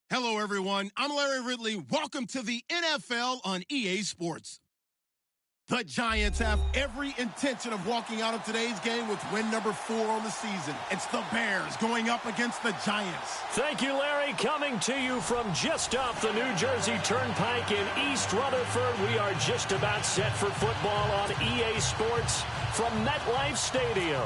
Hello, everyone. I'm Larry Ridley. Welcome to the NFL on EA Sports. The Giants have every intention of walking out of today's game with win number 4 on the season. It's the Bears going up against the Giants. Thank you, Larry. Coming to you from just off the New Jersey Turnpike in East Rutherford. We are just about set for football on EA Sports from MetLife Stadium.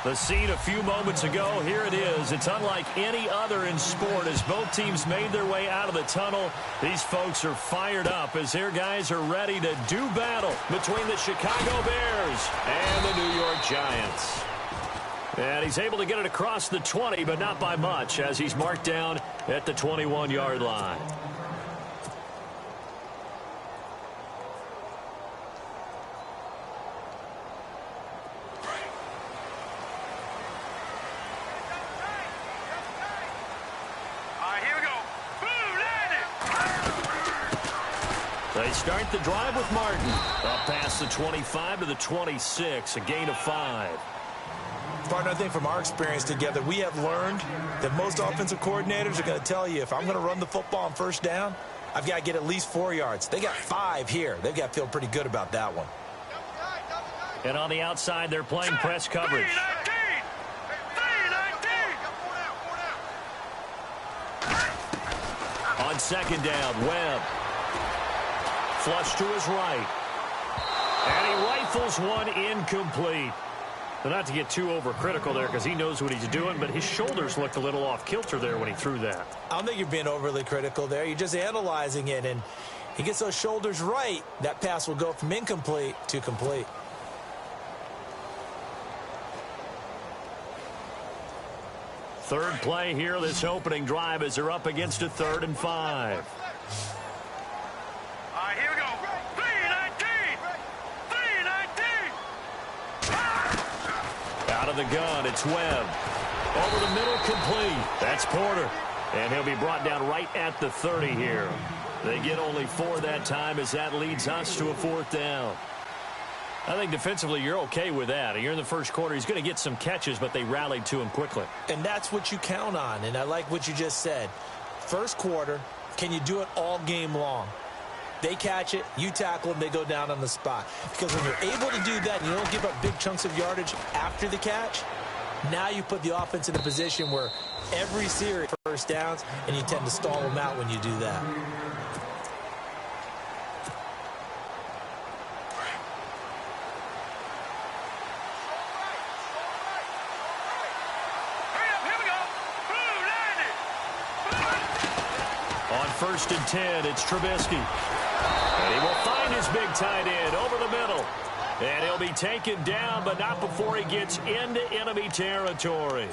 The scene a few moments ago, here it is. It's unlike any other in sport as both teams made their way out of the tunnel. These folks are fired up as their guys are ready to do battle between the Chicago Bears and the New York Giants. And he's able to get it across the 20, but not by much as he's marked down at the 21-yard line. They start the drive with Martin. Up past the 25 to the 26, a gain of 5. Partner, I think from our experience together, we have learned that most offensive coordinators are going to tell you, if I'm going to run the football on first down, I've got to get at least 4 yards. They got 5 here. They've got to feel pretty good about that one. And on the outside, they're playing press coverage. On second down, Webb. Flush to his right. And he rifles one incomplete. Well, not to get too overcritical there because he knows what he's doing, but his shoulders looked a little off kilter there when he threw that. I don't think you're being overly critical there. You're just analyzing it, and he gets those shoulders right. That pass will go from incomplete to complete. Third play here, this opening drive as they're up against a 3rd and 5. Here we go. 3-19. Out of the gun, it's Webb. Over the middle, complete. That's Porter. And he'll be brought down right at the 30 here. They get only 4 that time as that leads us to a 4th down. I think defensively you're okay with that. You're in the first quarter. He's going to get some catches, but they rallied to him quickly. And that's what you count on, and I like what you just said. First quarter, can you do it all game long? They catch it, you tackle them, they go down on the spot. Because when you're able to do that and you don't give up big chunks of yardage after the catch, now you put the offense in a position where every series first downs, and you tend to stall them out when you do that. On 1st and 10, it's Trubisky. And he will find his big tight end over the middle. And he'll be taken down, but not before he gets into enemy territory.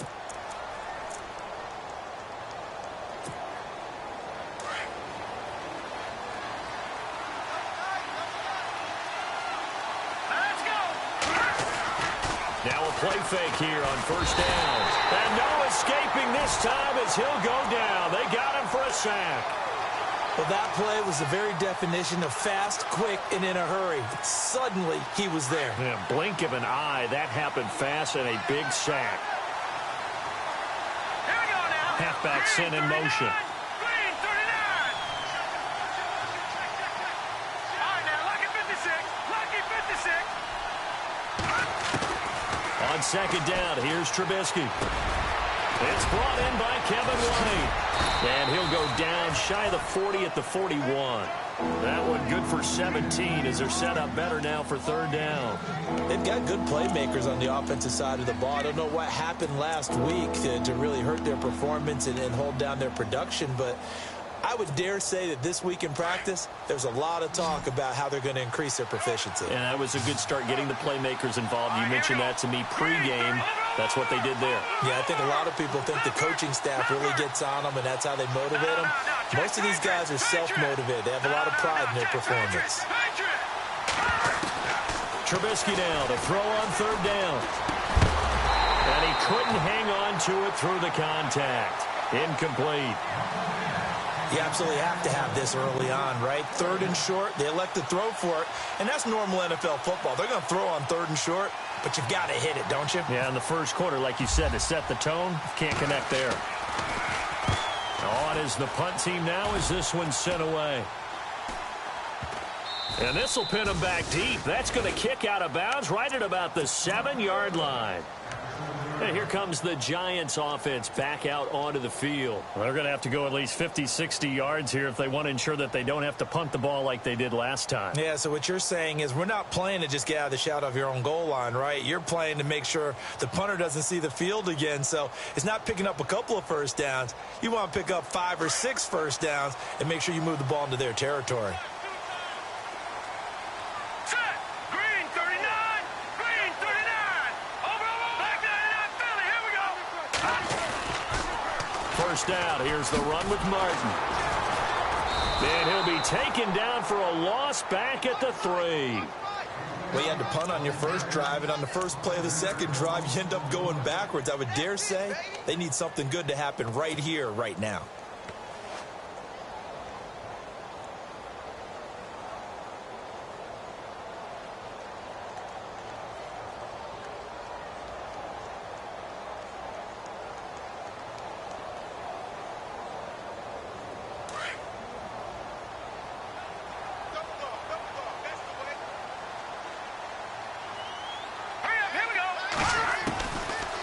Let's go. Now a play fake here on 1st down. And no escaping this time as he'll go down. They got him for a sack. Well, that play was the very definition of fast, quick, and in a hurry. Suddenly, he was there. Yeah, blink of an eye, that happened fast and a big sack. Here we go now. Halfback sent in motion. Green 39. All right, now, lucky 56. Lucky 56. On second down, here's Trubisky. It's brought in by Kevin White. And he'll go down shy of the 40 at the 41. That one good for 17 as they're set up better now for 3rd down. They've got good playmakers on the offensive side of the ball. I don't know what happened last week to really hurt their performance and hold down their production, but I would dare say that this week in practice, there's a lot of talk about how they're going to increase their proficiency. And that was a good start getting the playmakers involved. You mentioned that to me pregame. That's what they did there. Yeah, I think a lot of people think the coaching staff really gets on them, and that's how they motivate them. Most of these guys are self-motivated. They have a lot of pride in their performance. Trubisky now to throw on 3rd down. And he couldn't hang on to it through the contact. Incomplete. You absolutely have to have this early on, right? 3rd and short, they elect to throw for it, and that's normal NFL football. They're going to throw on 3rd and short, but you've got to hit it, don't you? Yeah, in the first quarter, like you said, to set the tone, can't connect there. On is the punt team now as this one's sent away. And this will pin him back deep. That's going to kick out of bounds right at about the 7-yard line. And here comes the Giants offense back out onto the field. Well, they're going to have to go at least 50, 60 yards here if they want to ensure that they don't have to punt the ball like they did last time. Yeah, so what you're saying is we're not playing to just get out of the shadow of your own goal line, right? You're playing to make sure the punter doesn't see the field again. So it's not picking up a couple of first downs. You want to pick up 5 or 6 first downs and make sure you move the ball into their territory. First down. Here's the run with Martin. And he'll be taken down for a loss back at the 3. Well, you had to punt on your first drive, and on the first play of the second drive, you end up going backwards. I would dare say they need something good to happen right here, right now.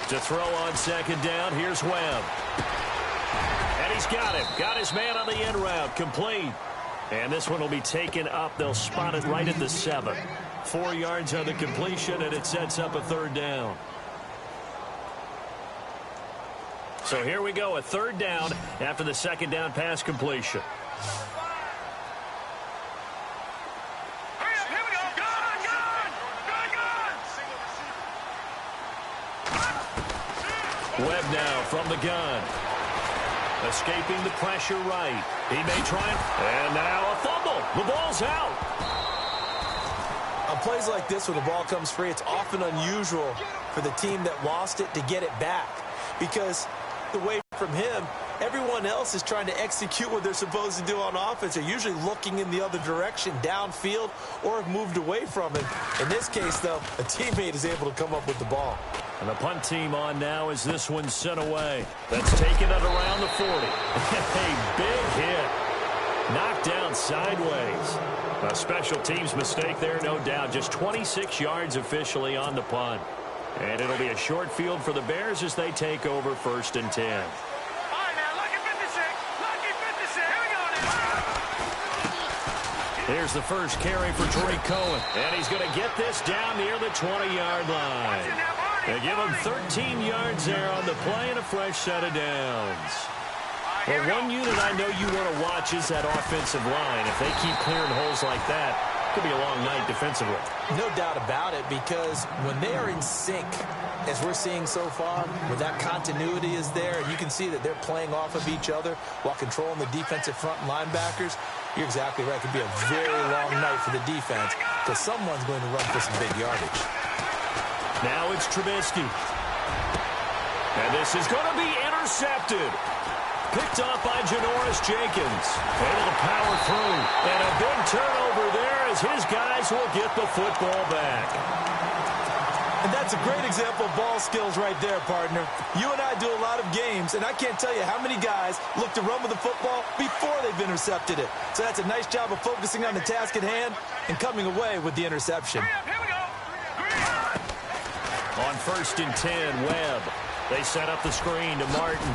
To throw on second down, here's Webb. And he's got him. Got his man on the end route. Complete. And this one will be taken up. They'll spot it right at the 7. 4 yards on the completion, and it sets up a 3rd down. So here we go, a 3rd down after the 2nd down pass completion. Webb now from the gun. Escaping the pressure right. He may try and now a fumble. The ball's out. On plays like this when the ball comes free, it's often unusual for the team that lost it to get it back. Because away from him, everyone else is trying to execute what they're supposed to do on offense. They're usually looking in the other direction, downfield, or have moved away from him. In this case, though, a teammate is able to come up with the ball. And the punt team on now as this one's sent away. That's taken it around the 40. A big hit. Knocked down sideways. A special teams mistake there, no doubt. Just 26 yards officially on the punt. And it'll be a short field for the Bears as they take over 1st and 10. Here's the first carry for Drake Cohen. And he's going to get this down near the 20-yard line. They give him 13 yards there on the play and a fresh set of downs. Well, one unit I know you want to watch is that offensive line. If they keep clearing holes like that, it could be a long night defensively. No doubt about it, because when they are in sync, as we're seeing so far, where that continuity is there, and you can see that they're playing off of each other while controlling the defensive front and linebackers, you're exactly right. It could be a very long night for the defense because someone's going to run for some big yardage. Now it's Trubisky. And this is going to be intercepted. Picked off by Janoris Jenkins. Able to power through. And a big turnover there as his guys will get the football back. And that's a great example of ball skills right there, partner. You and I do a lot of games, and I can't tell you how many guys look to run with the football before they've intercepted it. So that's a nice job of focusing on the task at hand and coming away with the interception. On 1st and 10, Webb. They set up the screen to Martin.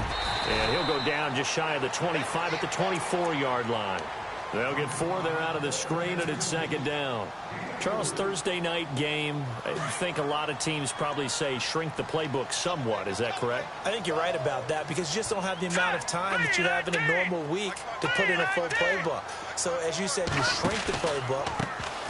And he'll go down just shy of the 25 at the 24-yard line. They'll get 4 there out of the screen, and it's 2nd down. Charles, Thursday night game, I think a lot of teams probably say shrink the playbook somewhat. Is that correct? I think you're right about that because you just don't have the amount of time that you have in a normal week to put in a full playbook. So, as you said, you shrink the playbook,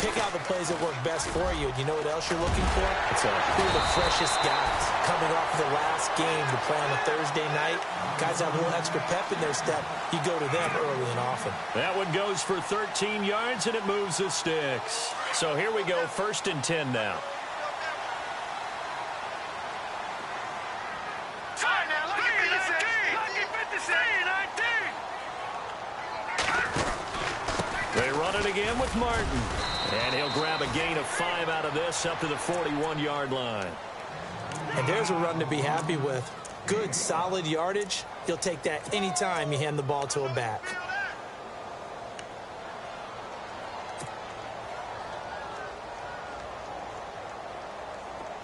pick out the plays that work best for you. And you know what else you're looking for? Who are the freshest guys coming off the last game to play on a Thursday night? Guys have a little extra pep in their step. You go to them early and often. That one goes for 13 yards, and it moves the sticks. So here we go, 1st and 10 now. They run it again with Martin. And he'll grab a gain of 5 out of this up to the 41-yard line. And there's a run to be happy with. good, solid yardage, he'll take that anytime you hand the ball to him back.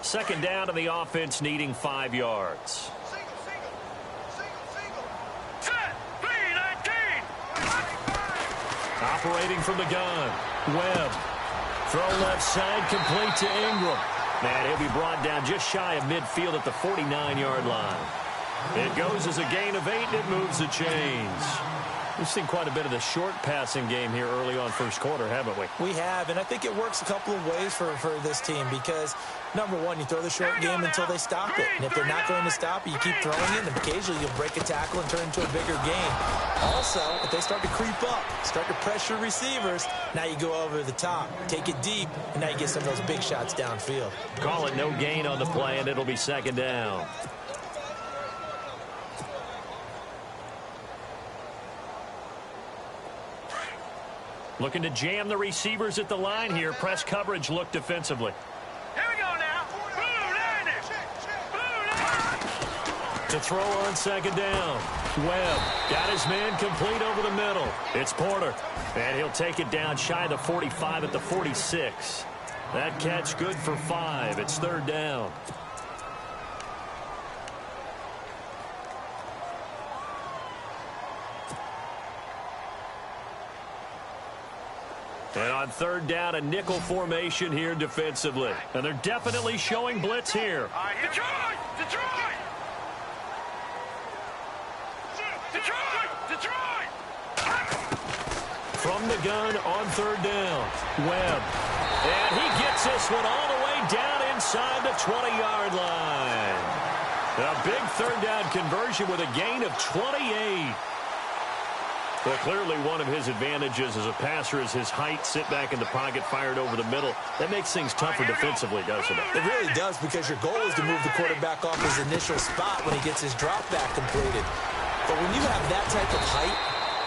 Second down, and the offense needing 5 yards. Operating from the gun. Webb. Throw left side, complete to Ingram. And he'll be brought down just shy of midfield at the 49-yard line. It goes as a gain of 8, and it moves the chains. We've seen quite a bit of the short passing game here early on first quarter, haven't we? We have, and I think it works a couple of ways for this team because, number one, you throw the short game until they stop it. And if they're not going to stop it, you keep throwing it, and occasionally you'll break a tackle and turn into a bigger game. Also, if they start to creep up, start to pressure receivers, now you go over the top, take it deep, and now you get some of those big shots downfield. Call it no gain on the play, and it'll be second down. Looking to jam the receivers at the line here. Press coverage look defensively. Here we go now. Blue Niners. Blue Niners. To throw on second down. Webb got his man complete over the middle. It's Porter. And he'll take it down shy of the 45 at the 46. That catch good for 5. It's third down. And on third down, a nickel formation here defensively. And they're definitely showing blitz here. Detroit! Detroit! Detroit! Detroit! From the gun on third down. Webb. And he gets this one all the way down inside the 20-yard line. A big third down conversion with a gain of 28. Well, clearly one of his advantages as a passer is his height, sit back in the pocket, fired over the middle. That makes things tougher defensively, doesn't it? It really does because your goal is to move the quarterback off his initial spot when he gets his drop back completed. But when you have that type of height,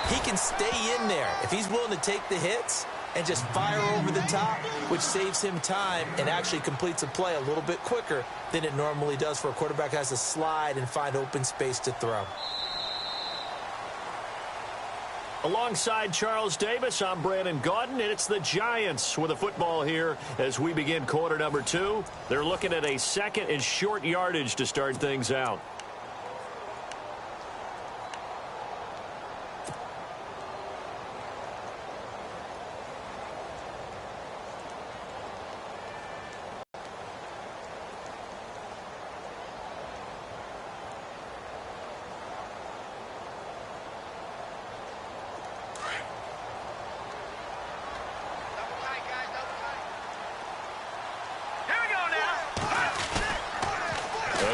he can stay in there. If he's willing to take the hits and just fire over the top, which saves him time and actually completes a play a little bit quicker than it normally does for a quarterback who has to slide and find open space to throw. Alongside Charles Davis, I'm Brandon Gaudin, and it's the Giants with a football here as we begin quarter number 2. They're looking at a second and short yardage to start things out.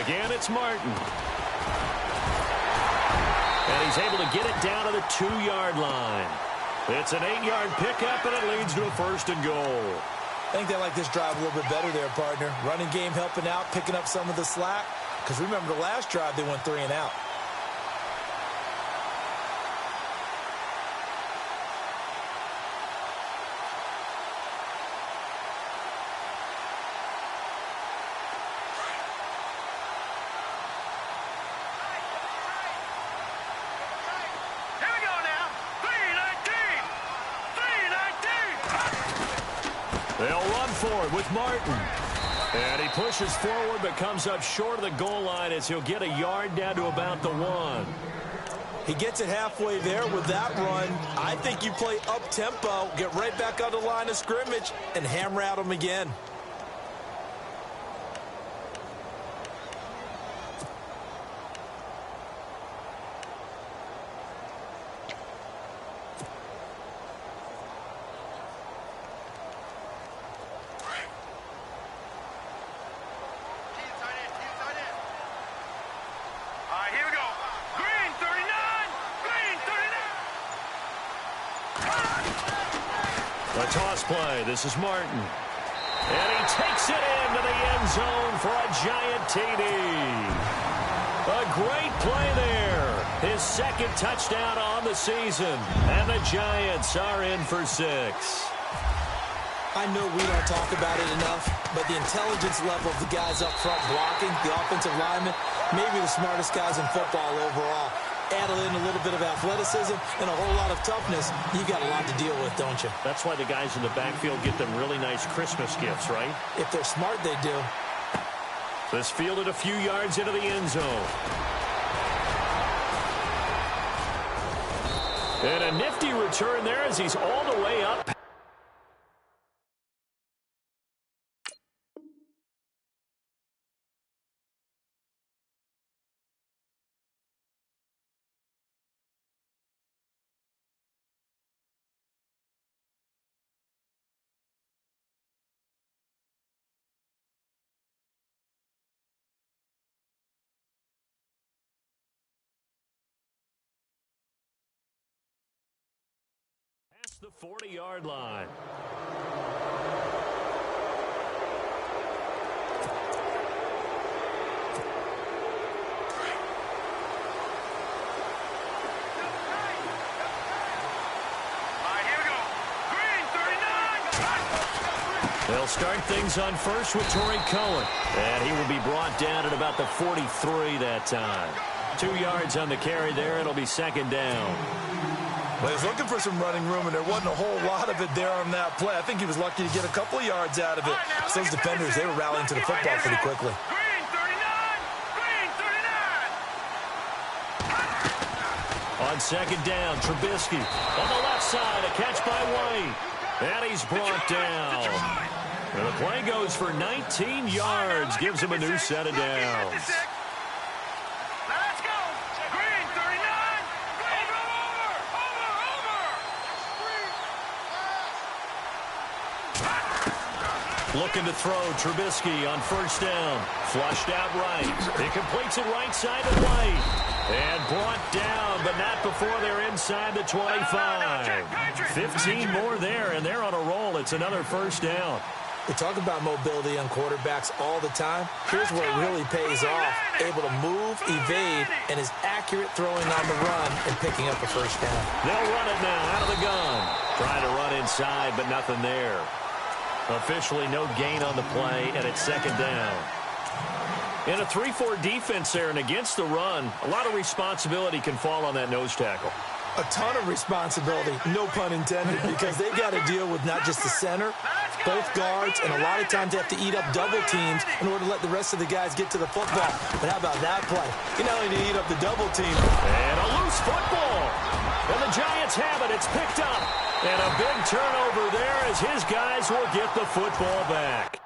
Again, it's Martin. And he's able to get it down to the 2-yard line. It's an 8-yard pickup, and it leads to a first and goal. I think they like this drive a little bit better there, partner. Running game helping out, picking up some of the slack. Because remember the last drive, they went 3 and out. They'll run for it with Martin. And he pushes forward but comes up short of the goal line as he'll get a yard down to about the 1. He gets it halfway there with that run. I think you play up-tempo, get right back on the line of scrimmage, and hammer at him again. A toss play. This is Martin. And he takes it into the end zone for a giant TD. A great play there. His second touchdown on the season. And the Giants are in for 6. I know we don't talk about it enough, but the intelligence level of the guys up front blocking, the offensive linemen, maybe the smartest guys in football overall. Add in a little bit of athleticism and a whole lot of toughness, you got a lot to deal with, don't you? That's why the guys in the backfield get them really nice Christmas gifts, right? If they're smart, they do. This fielded a few yards into the end zone. And a nifty return there as he's all the way up. The 40-yard line. They'll start things on first with Torrey Cohen. And he will be brought down at about the 43 that time. 2 yards on the carry there. It'll be second down. Well, he was looking for some running room, and there wasn't a whole lot of it there on that play. I think he was lucky to get a couple of yards out of it. So those defenders, they were rallying to the football pretty quickly. Green 39! On second down, Trubisky on the left side, a catch by White. And he's brought down. And the play goes for 19 yards, gives him a new set of downs. Looking to throw, Trubisky on first down. Flushed out right. He completes it right side to White. And brought down, but not before they're inside the 25. 15 more there, and they're on a roll. It's another first down. We talk about mobility on quarterbacks all the time. Here's where it really pays off. Able to move, evade, and is accurate throwing on the run and picking up a first down. They'll run it now out of the gun. Trying to run inside, but nothing there. Officially no gain on the play, and it's second down. In a 3-4 defense there and against the run, a lot of responsibility can fall on that nose tackle. A ton of responsibility, no pun intended, because they've got to deal with not just the center, both guards, and a lot of times they have to eat up double teams in order to let the rest of the guys get to the football. But how about that play? You not only need to eat up the double team. And a loose football. And the Giants have it. It's picked up. And a big turnover there as his guys will get the football back.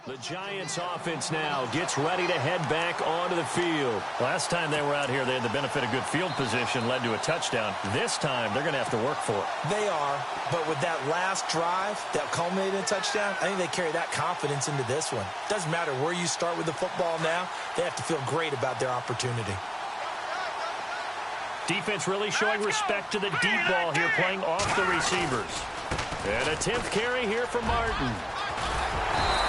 The Giants offense now gets ready to head back onto the field. Last time they were out here, they had the benefit of good field position, led to a touchdown. This time, they're going to have to work for it. They are, but with that last drive that culminated in a touchdown, I think they carry that confidence into this one. Doesn't matter where you start with the football now, they have to feel great about their opportunity. Defense really showing respect to the deep ball here, playing off the receivers. And a 10th carry here for Martin.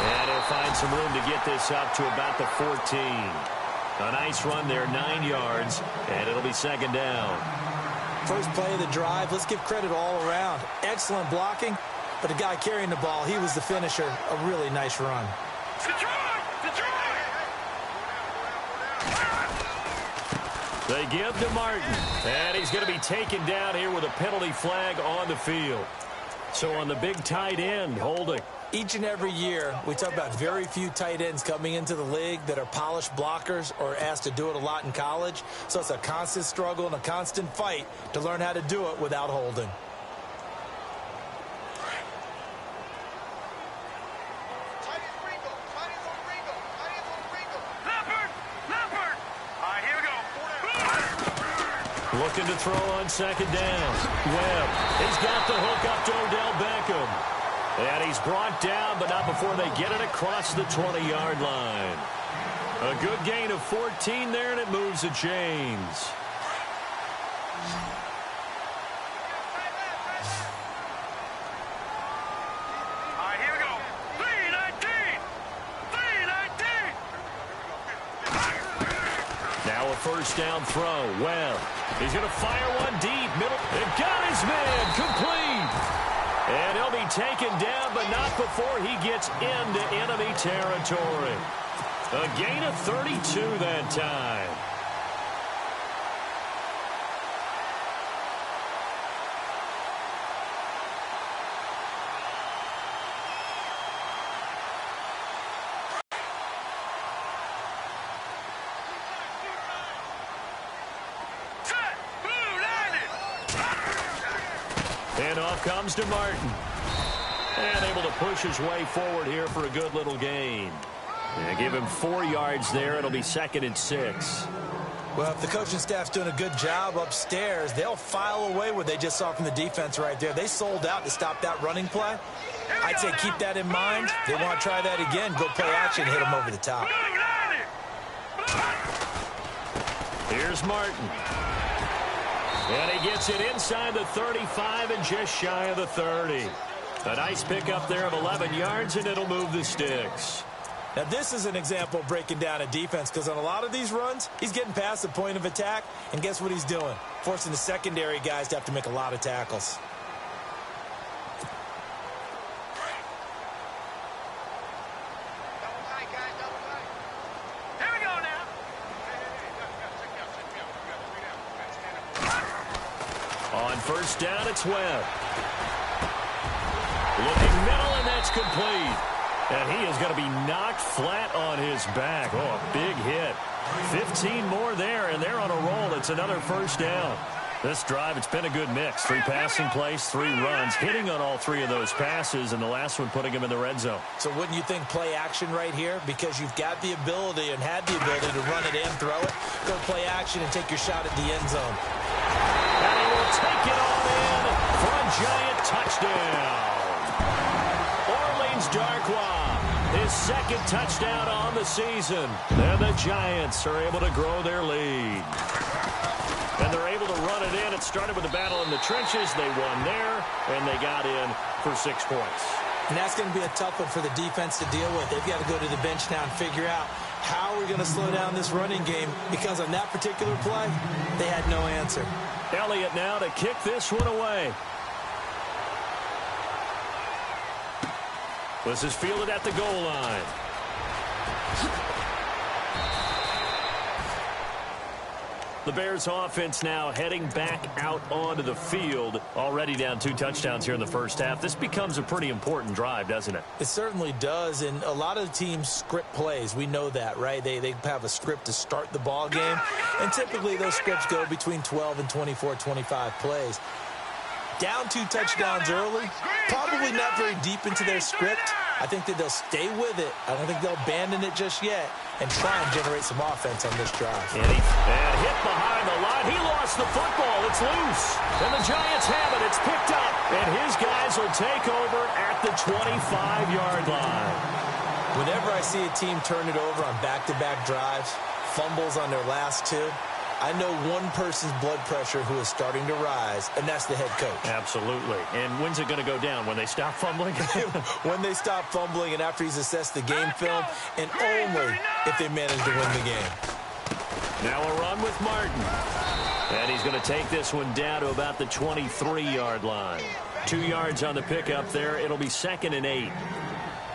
And he'll find some room to get this up to about the 14. A nice run there, 9 yards, and it'll be second down. First play of the drive, let's give credit all around. Excellent blocking, but the guy carrying the ball, he was the finisher. A really nice run. They give to Martin, and he's going to be taken down here with a penalty flag on the field. So on the big tight end, holding. Each and every year, we talk about very few tight ends coming into the league that are polished blockers or asked to do it a lot in college. So it's a constant struggle and a constant fight to learn how to do it without holding. Looking to throw on second down. Webb, he's got the hook up to Odell Beckham. And he's brought down, but not before they get it across the 20-yard line. A good gain of 14 there, and it moves the chains. Now a first down throw. Webb. He's going to fire one deep. Middle. It got his man. Complete. And he'll be taken down, but not before he gets into enemy territory. A gain of 32 that time. And off comes to Martin. And able to push his way forward here for a good little gain. And give him 4 yards there. It'll be 2nd and 6. Well, if the coaching staff's doing a good job upstairs, they'll file away what they just saw from the defense right there. They sold out to stop that running play. I'd say keep that in mind. They want to try that again. Go play action, hit them over the top. Here's Martin. And he gets it inside the 35 and just shy of the 30. A nice pickup there of 11 yards, and it'll move the sticks. Now, this is an example of breaking down a defense, because on a lot of these runs, he's getting past the point of attack, and guess what he's doing? Forcing the secondary guys to have to make a lot of tackles. Here we go now. On first down, it's Webb. Looking middle, and that's complete. And he is going to be knocked flat on his back. Oh, a big hit. 15 more there, and they're on a roll. It's another first down. This drive, it's been a good mix. 3 passing plays, 3 runs, hitting on all 3 of those passes, and the last one putting him in the red zone. So wouldn't you think play action right here? Because you've got the ability and had the ability to run it and throw it. Go play action and take your shot at the end zone. And he will take it on in for a giant touchdown. Orleans Darkwa, his 2nd touchdown on the season. And the Giants are able to grow their lead. And they're able to run it in. It started with a battle in the trenches. They won there, and they got in for 6 points. And that's going to be a tough one for the defense to deal with. They've got to go to the bench now and figure out how we're going to slow down this running game, because on that particular play, they had no answer. Elliott now to kick this one away. This is fielded at the goal line. The Bears offense now heading back out onto the field. Already down 2 touchdowns here in the first half. This becomes a pretty important drive, doesn't it? It certainly does, and a lot of the teams script plays. We know that, right? They have a script to start the ball game, and typically those scripts go between 12 and 24, 25 plays. Down 2 touchdowns early, probably not very deep into their script. I think that they'll stay with it. I don't think they'll abandon it just yet and try and generate some offense on this drive. And hit behind the line. He lost the football. It's loose. And the Giants have it. It's picked up. And his guys will take over at the 25-yard line. Whenever I see a team turn it over on back-to-back drives, fumbles on their last 2, I know one person's blood pressure who is starting to rise, and that's the head coach. Absolutely. And when's it going to go down? When they stop fumbling? When they stop fumbling and after he's assessed the game film, and only if they manage to win the game. Now a run with Martin. And he's going to take this one down to about the 23-yard line. 2 yards on the pickup there. It'll be 2nd and 8.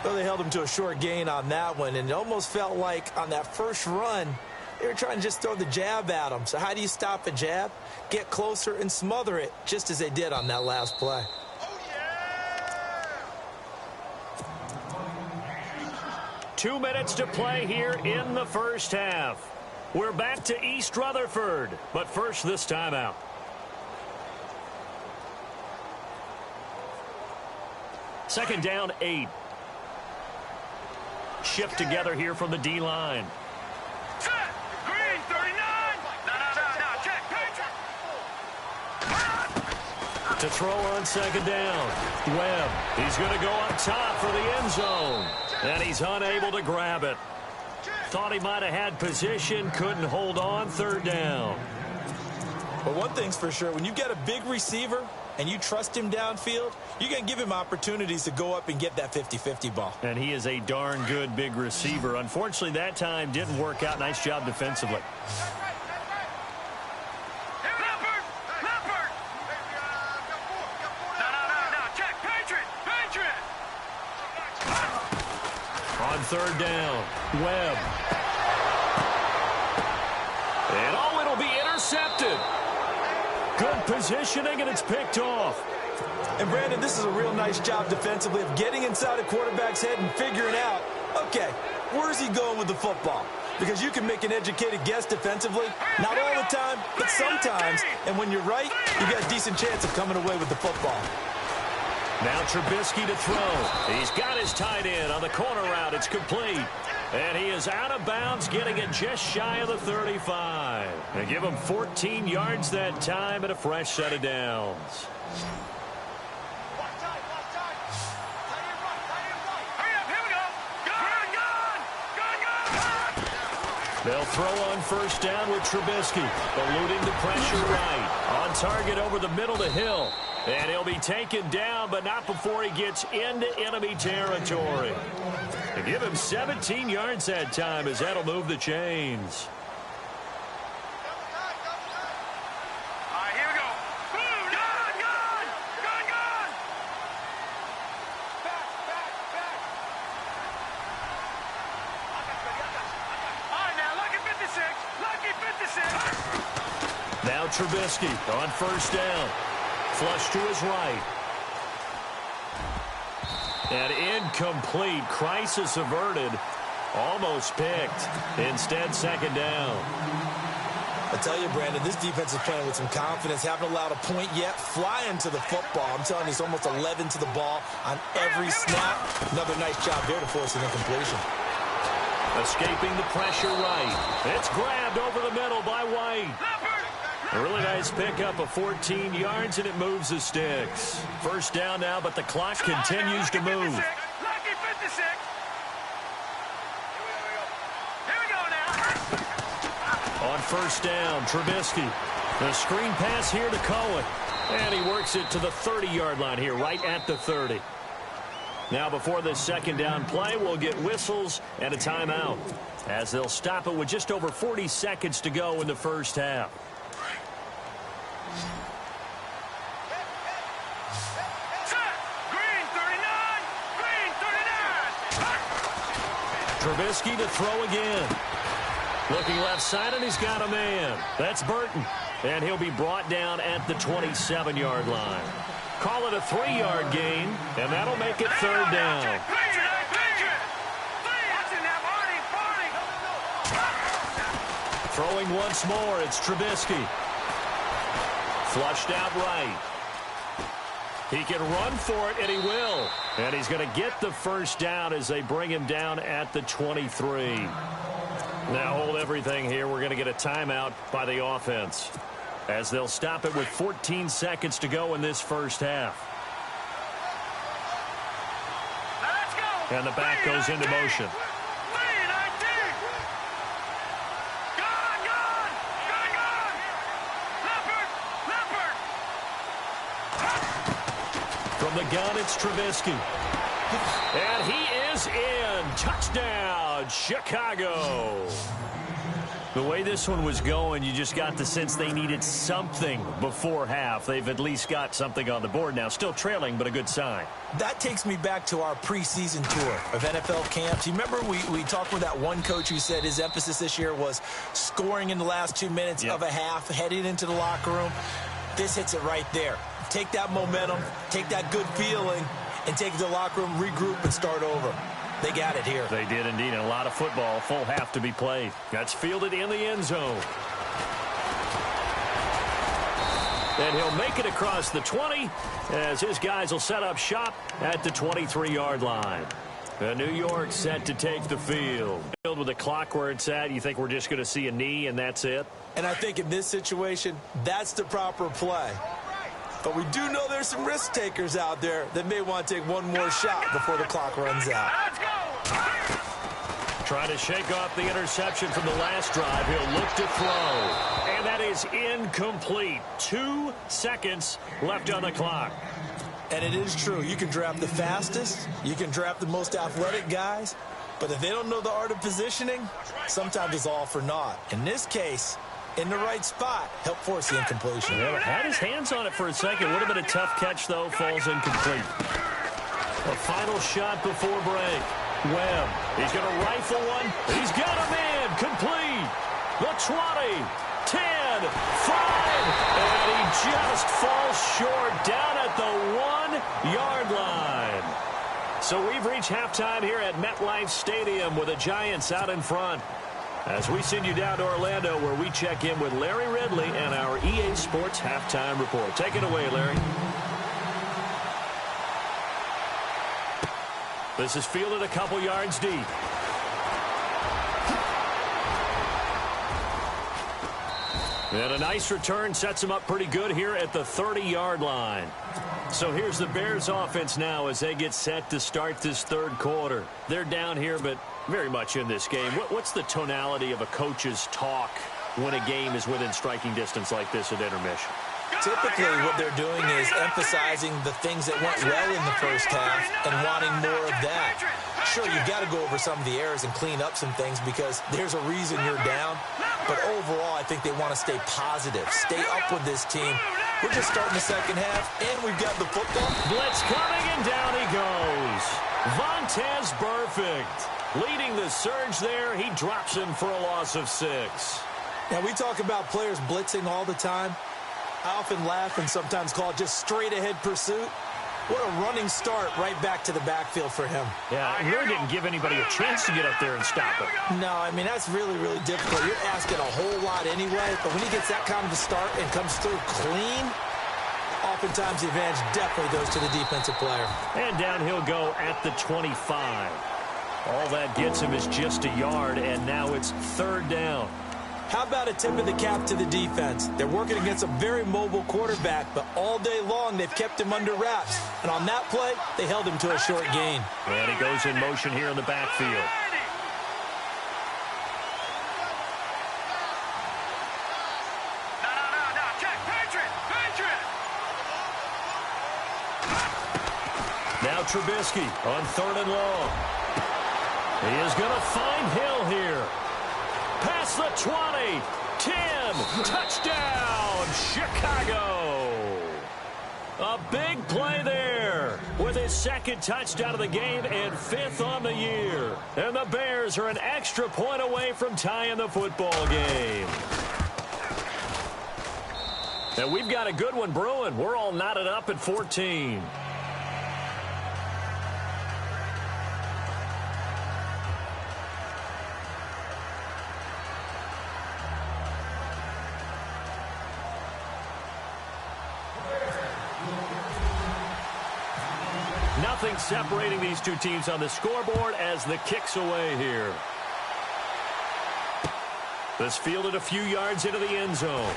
Well, they held him to a short gain on that one, and it almost felt like on that first run, they were trying to just throw the jab at him. So how do you stop a jab? Get closer and smother it, just as they did on that last play. Oh, yeah! 2 minutes to play here in the first half. We're back to East Rutherford, but first this timeout. Second down, 8. Shift together here from the D-line. Green, 39. No, check. To throw on second down. Webb, he's going to go up top for the end zone. And he's unable to grab it. Thought he might have had position, couldn't hold on. 3rd down. But one thing's for sure, when you get a big receiver and you trust him downfield, you're going to give him opportunities to go up and get that 50-50 ball. And he is a darn good big receiver. Unfortunately, that time didn't work out. Nice job defensively. On third down, Webb. And it'll be intercepted. Good positioning, and it's picked off. And, Brandon, this is a real nice job defensively of getting inside a quarterback's head and figuring out, okay, where's he going with the football? Because you can make an educated guess defensively, not all the time, but sometimes. And when you're right, you got a decent chance of coming away with the football. Now Trubisky to throw. He's got his tight end on the corner route. It's complete. And he is out of bounds, getting it just shy of the 35. They give him 14 yards that time and a fresh set of downs. They'll throw on first down with Trubisky, eluding the pressure right. On target over the middle to Hill. And he'll be taken down, but not before he gets into enemy territory. They give him 17 yards that time as that'll move the chains. All right, here we go. Boom! Gone! Back. All right, now, lucky 56. Now Trubisky on first down. Flush to his right. And incomplete. Crisis averted. Almost picked. Instead, second down. I tell you, Brandon, this defense is playing with some confidence. Haven't allowed a point yet. Flying to the football. I'm telling you, it's almost 11 to the ball on every snap. Another nice job there to force an incompletion. Escaping the pressure right. It's grabbed over the middle by White. A really nice pickup of 14 yards, and it moves the sticks. First down now, but the clock continues to move. Lucky 56. Here we go now. On first down, Trubisky. The screen pass here to Cohen. And he works it to the 30-yard line here, right at the 30. Now, before this second down play, we'll get whistles and a timeout, as they'll stop it with just over 40 seconds to go in the first half. Trubisky to throw again. Looking left side, and he's got a man. That's Burton. And he'll be brought down at the 27-yard line. Call it a 3-yard gain, and that'll make it third down. Throwing once more, it's Trubisky. Flushed out right. He can run for it, and he will. And he's going to get the first down as they bring him down at the 23. Now hold everything here. We're going to get a timeout by the offense, as they'll stop it with 14 seconds to go in this first half. And the back goes into motion. From the gun, it's Trubisky. And he is in. Touchdown, Chicago. The way this one was going, you just got the sense they needed something before half. They've at least got something on the board now. Still trailing, but a good sign. That takes me back to our preseason tour of NFL camps. You remember we talked with that one coach who said his emphasis this year was scoring in the last 2 minutes of a half, heading into the locker room. This hits it right there. Take that momentum, take that good feeling, and take it to the locker room, regroup, and start over. They got it here. They did indeed. And a lot of football, full half to be played. That's fielded in the end zone. And he'll make it across the 20 as his guys will set up shop at the 23-yard line. New York set to take the field. With the clock where it's at, you think we're just going to see a knee and that's it? And I think in this situation, that's the proper play. But we do know there's some risk takers out there that may want to take one more shot before the clock runs out. Trying to shake off the interception from the last drive. He'll look to throw. And that is incomplete. 2 seconds left on the clock. And it is true. You can draft the fastest. You can draft the most athletic guys. But if they don't know the art of positioning, sometimes it's all for naught. In this case, in the right spot, help force the incompletion. Yeah, had his hands on it for a second. Would have been a tough catch, though. Falls incomplete. A final shot before break. Webb. He's going to rifle one. He's got him in. Complete. The 20. 10. 5. And he just falls short down at the 1-yard line. So we've reached halftime here at MetLife Stadium with the Giants out in front. As we send you down to Orlando, where we check in with Larry Ridley and our EA Sports Halftime Report. Take it away, Larry. This is fielded a couple yards deep. And a nice return sets him up pretty good here at the 30-yard line. So here's the Bears offense now as they get set to start this third quarter. They're down here, but very much in this game. What's the tonality of a coach's talk when a game is within striking distance like this at intermission? Typically, what they're doing is emphasizing the things that went well in the first half and wanting more of that. Sure, you've got to go over some of the errors and clean up some things because there's a reason you're down. But overall, I think they want to stay positive, stay up with this team. We're just starting the second half, and we've got the football. Blitz coming, and down he goes. Vontaze Burfict leading the surge there. He drops him for a loss of 6. Now, we talk about players blitzing all the time. I often laugh and sometimes call it just straight-ahead pursuit. What a running start right back to the backfield for him. Yeah, it really didn't give anybody a chance to get up there and stop him. No, I mean, that's really, really difficult. You're asking a whole lot anyway, but when he gets that kind of a start and comes through clean, oftentimes the advantage definitely goes to the defensive player. And down he'll go at the 25. All that gets him is just a yard, and now it's third down. How about a tip of the cap to the defense? They're working against a very mobile quarterback, but all day long they've kept him under wraps. And on that play, they held him to a short gain. And he goes in motion here in the backfield. No. Check. Patriot. Now Trubisky on 3rd and long. He is going to find Hill here. Past the 20, 10, touchdown, Chicago. A big play there with his second touchdown of the game and 5th on the year. And the Bears are an extra point away from tying the football game. And we've got a good one brewing. We're all knotted up at 14. Nothing separating these two teams on the scoreboard as the kick's away here. This fielded a few yards into the end zone.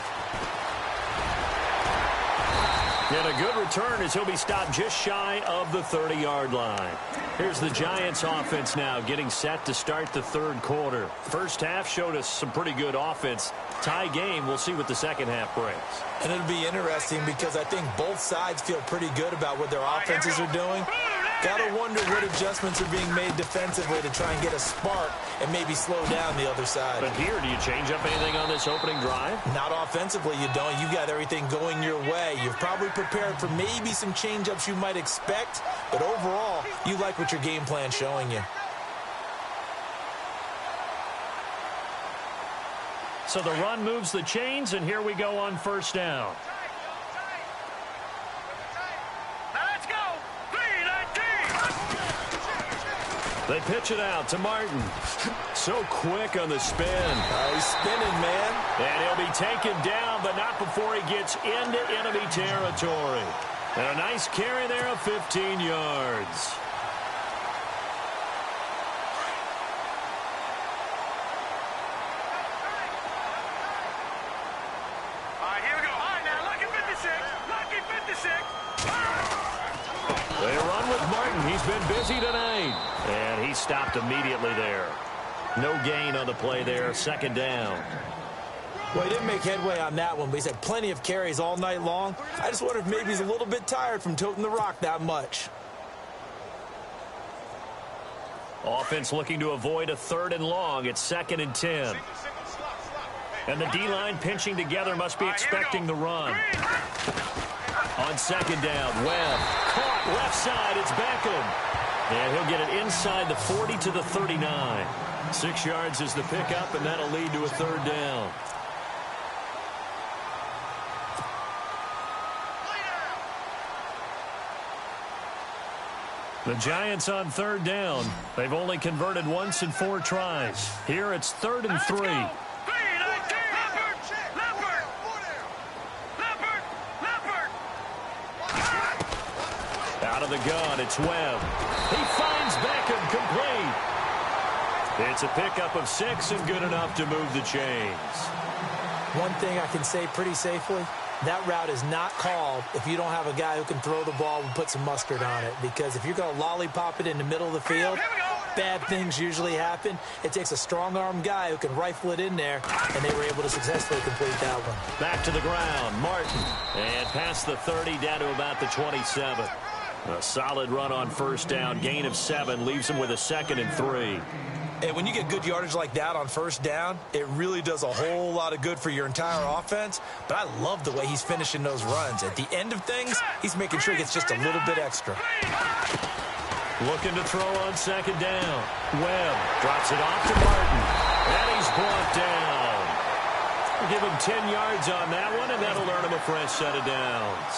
And a good return as he'll be stopped just shy of the 30-yard line. Here's the Giants offense now getting set to start the third quarter. First half showed us some pretty good offense. Tie game, we'll see what the second half brings. And it'll be interesting because I think both sides feel pretty good about what their offenses are doing. Gotta wonder what adjustments are being made defensively to try and get a spark and maybe slow down the other side. But here, do you change up anything on this opening drive? Not offensively, you don't. You got everything going your way. You've probably prepared for maybe some change-ups you might expect, but overall, you like what your game plan's showing you. So the run moves the chains, and here we go on first down. They pitch it out to Martin. So quick on the spin. He's spinning, man. And he'll be taken down, but not before he gets into enemy territory. And a nice carry there of 15 yards. All right, here we go. All right, now, lucky 56. Lucky 56. They run with Martin. He's been busy tonight. And he stopped immediately there. No gain on the play there. Second down. Well, he didn't make headway on that one, but he's had plenty of carries all night long. I just wonder if maybe he's a little bit tired from toting the rock that much. Offense looking to avoid a 3rd and long. It's 2nd and 10. And the D-line pinching together must be expecting the run. On 2nd down, Webb caught left side. It's Beckham. And he'll get it inside the 40 to the 39. 6 yards is the pickup, and that'll lead to a 3rd down. The Giants on 3rd down. They've only converted once in 4 tries. Here it's 3rd and 3. Out of the gun, it's Webb. He finds Beckham complete. It's a pickup of 6 and good enough to move the chains. One thing I can say pretty safely, that route is not called if you don't have a guy who can throw the ball and put some mustard on it. Because if you're going to lollipop it in the middle of the field, bad things usually happen. It takes a strong-arm guy who can rifle it in there, and they were able to successfully complete that one. Back to the ground, Martin. And past the 30, down to about the 27. A solid run on 1st down. Gain of 7 leaves him with a 2nd and 3. And when you get good yardage like that on 1st down, it really does a whole lot of good for your entire offense. But I love the way he's finishing those runs. At the end of things, he's making sure he gets just a little bit extra. Looking to throw on 2nd down. Webb drops it off to Martin. And he's brought down. We'll give him 10 yards on that one, and that'll earn him a fresh set of downs.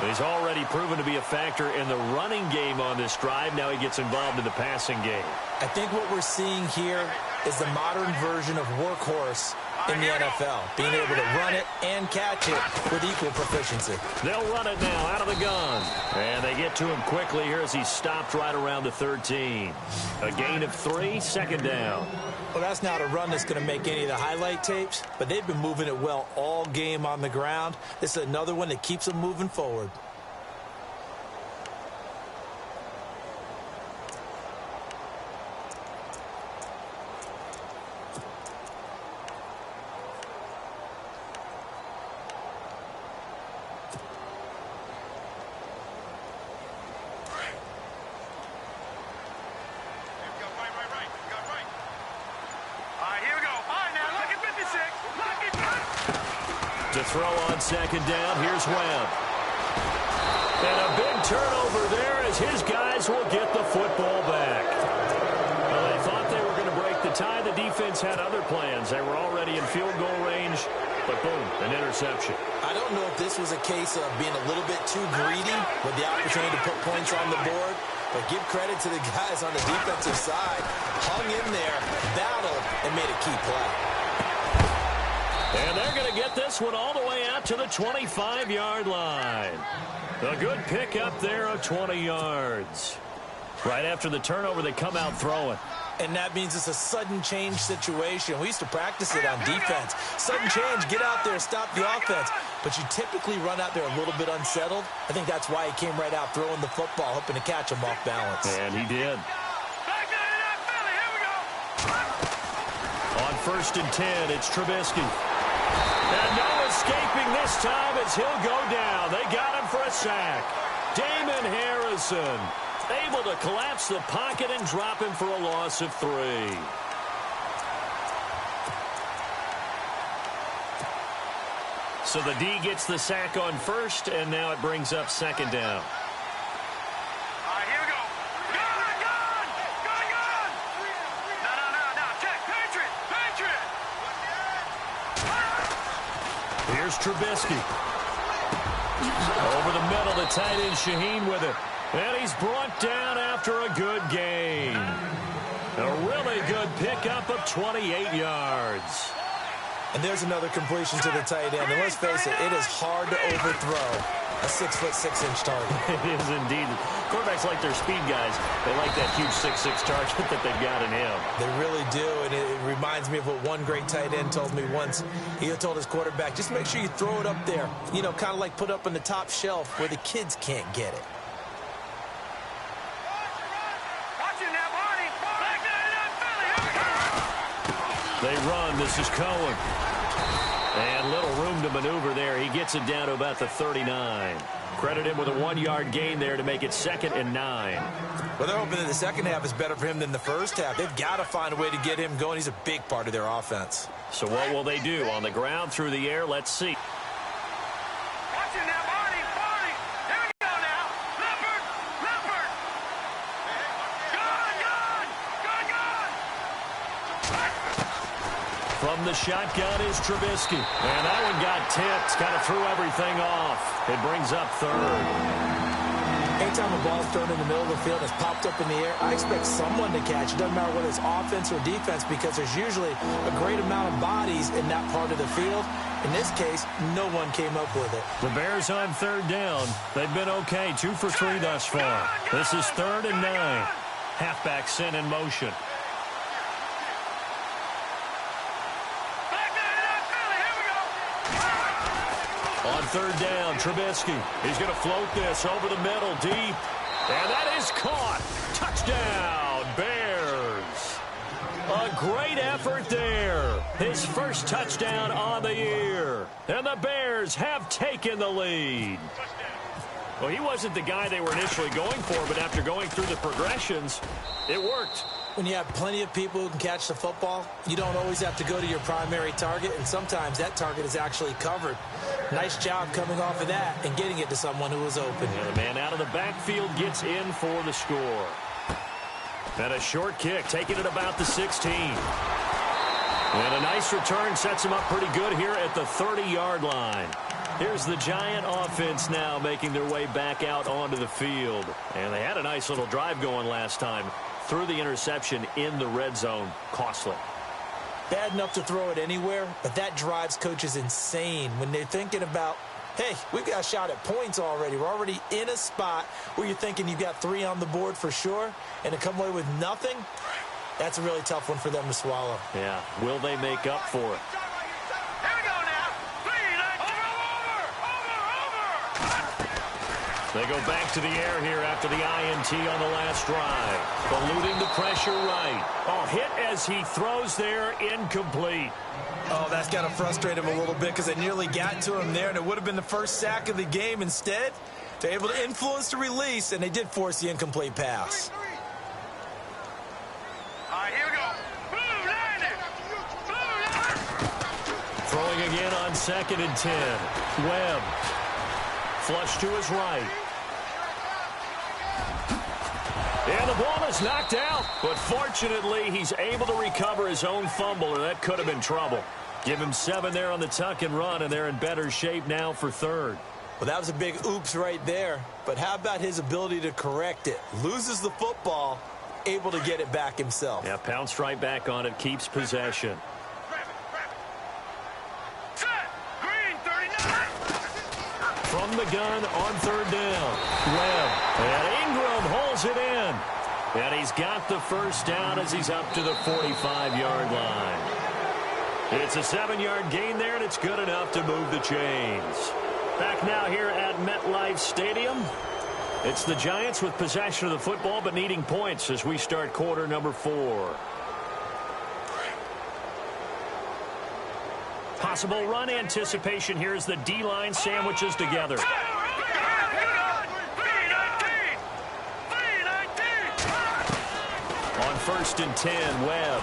He's already proven to be a factor in the running game on this drive. Now he gets involved in the passing game. I think what we're seeing here is the modern version of workhorse in the NFL, being able to run it and catch it with equal proficiency. They'll run it now out of the gun. And they get to him quickly here as he's stopped right around the 13. A gain of 3, 2nd down. Well, that's not a run that's going to make any of the highlight tapes, but they've been moving it well all game on the ground. This is another one that keeps them moving forward. To throw on 2nd down, here's Webb. And a big turnover there as his guys will get the football back. Well, they thought they were going to break the tie. The defense had other plans. They were already in field goal range, but boom, an interception. I don't know if this was a case of being a little bit too greedy with the opportunity to put points on the board, but give credit to the guys on the defensive side. Hung in there, battled, and made a key play. And they're going to get this one all the way out to the 25-yard line. A good pickup there of 20 yards. Right after the turnover, they come out throwing. And that means it's a sudden change situation. We used to practice it on defense. Sudden change, get out there, stop the offense. But you typically run out there a little bit unsettled. I think that's why he came right out throwing the football, hoping to catch him off balance. And he did. On 1st and 10, it's Trubisky. And no escaping this time as he'll go down. They got him for a sack. Damon Harrison able to collapse the pocket and drop him for a loss of 3. So the D gets the sack on 1st, and now it brings up 2nd down. Here's Trubisky. Over the middle, the tight end Shaheen with it. And he's brought down after a good gain. A really good pickup of 28 yards. And there's another completion to the tight end. And let's face it, it is hard to overthrow a 6'6" target. It is indeed. Quarterbacks like their speed guys. They like that huge 6'6" target that they've got in him. They really do, and it reminds me of what one great tight end told me once. He told his quarterback, just make sure you throw it up there. You know, kind of like put up on the top shelf where the kids can't get it. They run. This is Cohen. the maneuver there. He gets it down to about the 39. Credit him with a 1-yard gain there to make it 2nd and 9. Well, they're hoping that the second half is better for him than the first half. They've got to find a way to get him going. He's a big part of their offense. So what will they do? On the ground, through the air? Let's see. Watching now, Barney. Here we go now. Leopard. Good. From the shotgun is Trubisky. And that one got tipped. Kind of threw everything off. It brings up 3rd. Anytime a ball's thrown in the middle of the field and it's popped up in the air, I expect someone to catch it. Doesn't matter whether it's offense or defense, because there's usually a great amount of bodies in that part of the field. In this case, no one came up with it. The Bears on 3rd down. They've been okay. 2 for 3 thus far. This is 3rd and 9. Halfback sent in motion. On 3rd down, Trubisky. He's going to float this over the middle, deep. And that is caught. Touchdown, Bears. A great effort there. His first touchdown on the year. And the Bears have taken the lead. Well, he wasn't the guy they were initially going for, but after going through the progressions, it worked. When you have plenty of people who can catch the football, you don't always have to go to your primary target, and sometimes that target is actually covered. Nice job coming off of that and getting it to someone who was open. And the man out of the backfield gets in for the score. And a short kick, taking it about the 16. And a nice return sets him up pretty good here at the 30-yard line. Here's the Giant offense now making their way back out onto the field. And they had a nice little drive going last time. Threw the interception in the red zone. Costly. Bad enough to throw it anywhere, but that drives coaches insane when they're thinking about, hey, we've got a shot at points already. We're already in a spot where you're thinking you've got 3 on the board for sure, and to come away with nothing, that's a really tough one for them to swallow. Yeah. Will they make up for it? Here we go now. They go back to the air here after the INT on the last drive. Eluding the pressure right. Oh, hit as he throws there, incomplete. Oh, that's got to frustrate him a little bit because they nearly got to him there, and it would have been the first sack of the game. Instead, they're able to influence the release, and they did force the incomplete pass. All right, here we go. Blue line it. Throwing again on 2nd and 10. Webb. Flush to his right. And the ball is knocked out, but fortunately he's able to recover his own fumble, or that could have been trouble. Give him 7 there on the tuck and run, and they're in better shape now for 3rd. Well, that was a big oops right there, but how about his ability to correct it? Loses the football, able to get it back himself. Yeah, pounced right back on it, keeps possession. From the gun on 3rd down. Webb. And Ingram holds it in. And he's got the first down as he's up to the 45-yard line. It's a 7-yard gain there, and it's good enough to move the chains. Back now here at MetLife Stadium. It's the Giants with possession of the football, but needing points as we start quarter number 4. Possible run anticipation here as the D-line sandwiches together. On 1st and 10, Webb.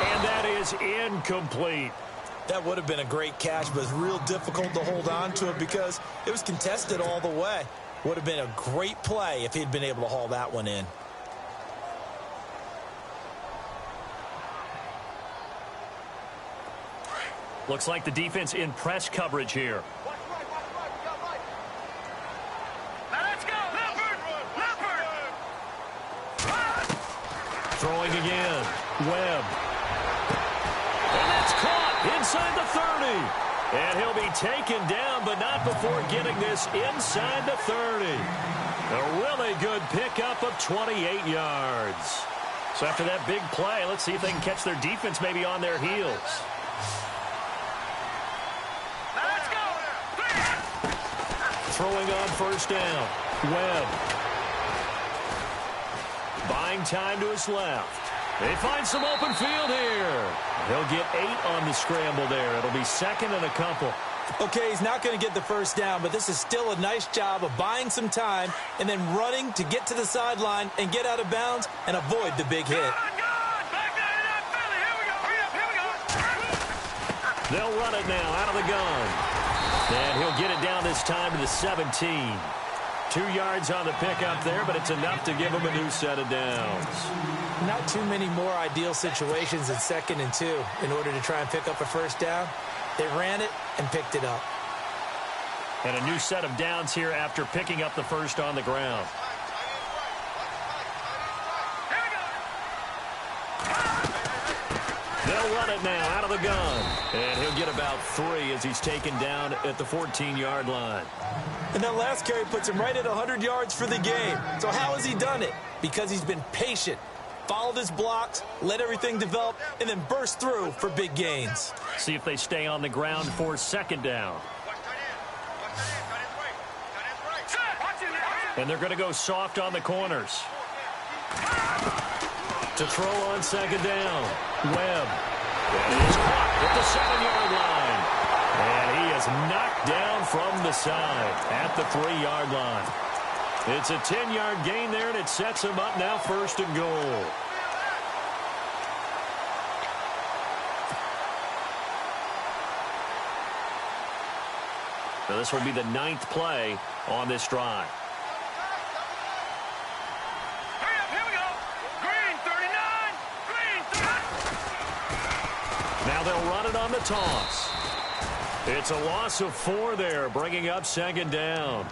And that is incomplete. That would have been a great catch, but it's real difficult to hold on to it because it was contested all the way. Would have been a great play if he'd been able to haul that one in. Looks like the defense in press coverage here. Now let's go. Leopard. Throwing again. Webb. And that's caught inside the 30. And he'll be taken down, but not before getting this inside the 30. A really good pickup of 28 yards. So after that big play, let's see if they can catch their defense maybe on their heels. Throwing on 1st down. Webb. Buying time to his left. They find some open field here. He'll get 8 on the scramble there. It'll be second and a couple. Okay, he's not going to get the first down, but this is still a nice job of buying some time and then running to get to the sideline and get out of bounds and avoid the big hit. They'll run it now out of the gun. And he'll get it down this time to the 17. 2 yards on the pickup there, but it's enough to give him a new set of downs. Not too many more ideal situations at 2nd and 2 in order to try and pick up a first down. They ran it and picked it up. And a new set of downs here after picking up the first on the ground. They'll run it now out of the gun. And he'll get about 3 as he's taken down at the 14-yard line. And that last carry puts him right at 100 yards for the game. So how has he done it? Because he's been patient, followed his blocks, let everything develop, and then burst through for big gains. See if they stay on the ground for 2nd down. And they're going to go soft on the corners. To throw on 2nd down. Webb. And he's caught at the 7-yard line. And he is knocked down from the side at the 3-yard line. It's a 10-yard gain there, and it sets him up now 1st and goal. So this will be the 9th play on this drive. Now they'll run it on the toss. It's a loss of 4 there, bringing up 2nd down.